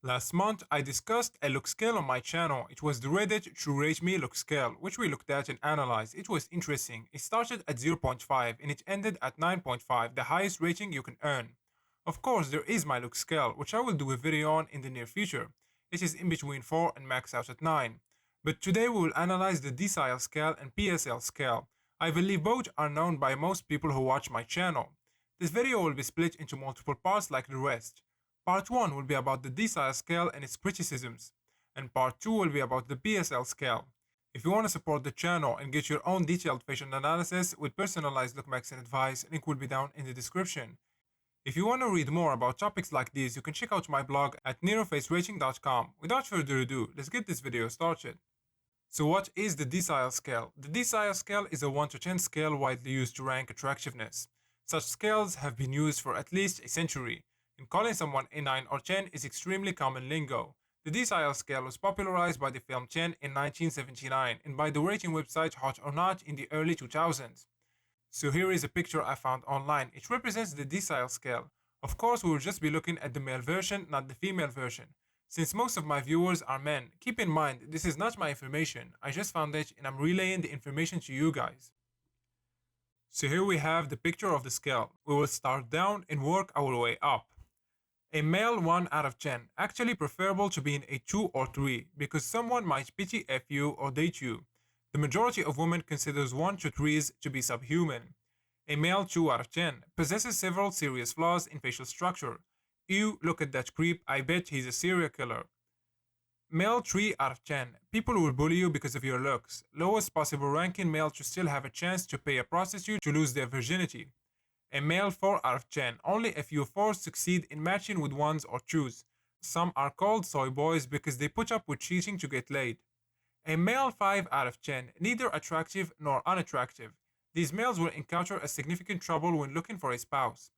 Last month, I discussed a look scale on my channel. It was the Reddit to rate me look scale, which we looked at and analyzed. It was interesting. It started at 0.5 and it ended at 9.5, the highest rating you can earn. Of course, there is my look scale, which I will do a video on in the near future. It is in between 4 and max out at 9. But today we will analyze the Decile scale and PSL scale. I believe both are known by most people who watch my channel. This video will be split into multiple parts like the rest. Part 1 will be about the Decile scale and its criticisms, and Part 2 will be about the PSL scale. If you want to support the channel and get your own detailed facial analysis with personalized look max and advice, link will be down in the description. If you want to read more about topics like these, you can check out my blog at nerofacerating.com. Without further ado, let's get this video started. So what is the Decile scale? The Decile scale is a 1 to 10 scale widely used to rank attractiveness. Such scales have been used for at least a century. And calling someone a 9 or 10 is extremely common lingo. The Decile scale was popularized by the film 10 in 1979 and by the rating website Hot or Not in the early 2000s. So here is a picture I found online. It represents the Decile scale. Of course, we will just be looking at the male version, not the female version. Since most of my viewers are men, keep in mind this is not my information. I just found it and I'm relaying the information to you guys. So here we have the picture of the scale. We will start down and work our way up. A male 1 out of 10, actually preferable to being a 2 or 3 because someone might pity F you or date you. The majority of women considers 1 to 3s to be subhuman. A male 2 out of 10 possesses several serious flaws in facial structure. Ew, look at that creep, I bet he's a serial killer. Male 3 out of 10, people will bully you because of your looks. Lowest possible ranking male to still have a chance to pay a prostitute to lose their virginity. A male 4 out of 10, only a few 4s succeed in matching with 1s or 2s. Some are called soy boys because they put up with cheating to get laid. A male 5 out of 10, neither attractive nor unattractive. These males will encounter a significant trouble when looking for a spouse.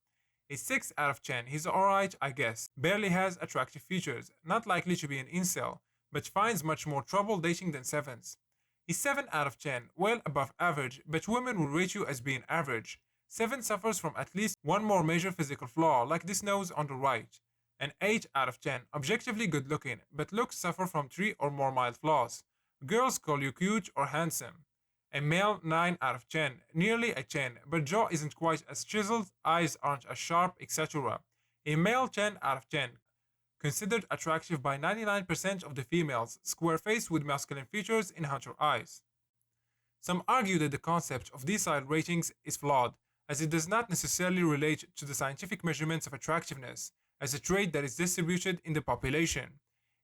A 6 out of 10, he's alright I guess, barely has attractive features, not likely to be an incel, but finds much more trouble dating than 7s. A 7 out of 10, well above average, but women will rate you as being average. 7 suffers from at least one more major physical flaw, like this nose on the right. An 8 out of 10, objectively good looking, but looks suffer from 3 or more mild flaws. Girls call you cute or handsome. A male 9 out of 10, nearly a 10, but jaw isn't quite as chiseled, eyes aren't as sharp, etc. A male 10 out of 10, considered attractive by 99% of the females, square face with masculine features in hunter eyes. Some argue that the concept of decile ratings is flawed, as it does not necessarily relate to the scientific measurements of attractiveness, as a trait that is distributed in the population.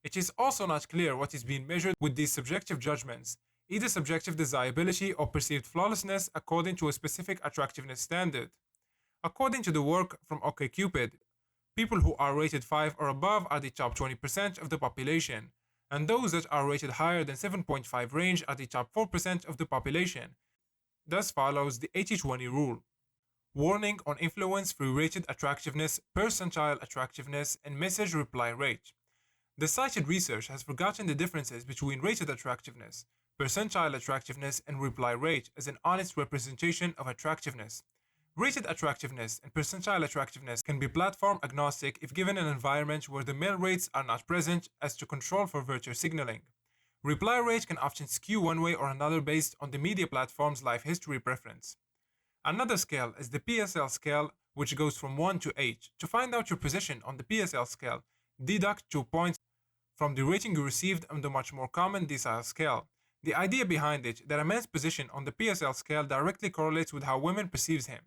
It is also not clear what is being measured with these subjective judgments, either subjective desirability or perceived flawlessness according to a specific attractiveness standard. According to the work from OkCupid, people who are rated 5 or above are the top 20% of the population, and those that are rated higher than 7.5 range are the top 4% of the population. Thus follows the 80-20 rule. Warning on influence through rated attractiveness, percentile attractiveness, and message reply rate. The cited research has forgotten the differences between rated attractiveness, percentile attractiveness, and reply rate as an honest representation of attractiveness. Rated attractiveness and percentile attractiveness can be platform agnostic if given an environment where the male rates are not present as to control for virtue signaling. Reply rate can often skew one way or another based on the media platform's life history preference. Another scale is the PSL scale, which goes from 1 to 8. To find out your position on the PSL scale, deduct 2 points from the rating you received on the much more common Decile scale. The idea behind it that a man's position on the PSL scale directly correlates with how women perceives him.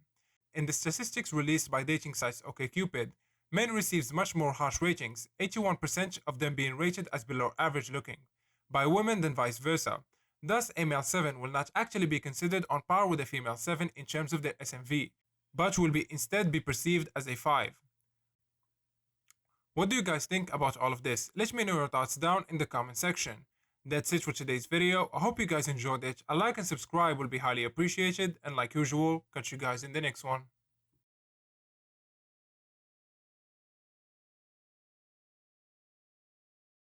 In the statistics released by dating sites OkCupid, men receives much more harsh ratings, 81% of them being rated as below average looking, by women than vice versa. Thus, a male 7 will not actually be considered on par with a female 7 in terms of their SMV, but will instead be perceived as a 5. What do you guys think about all of this? Let me know your thoughts down in the comment section. That's it for today's video. I hope you guys enjoyed it. A like and subscribe will be highly appreciated, and like usual, catch you guys in the next one.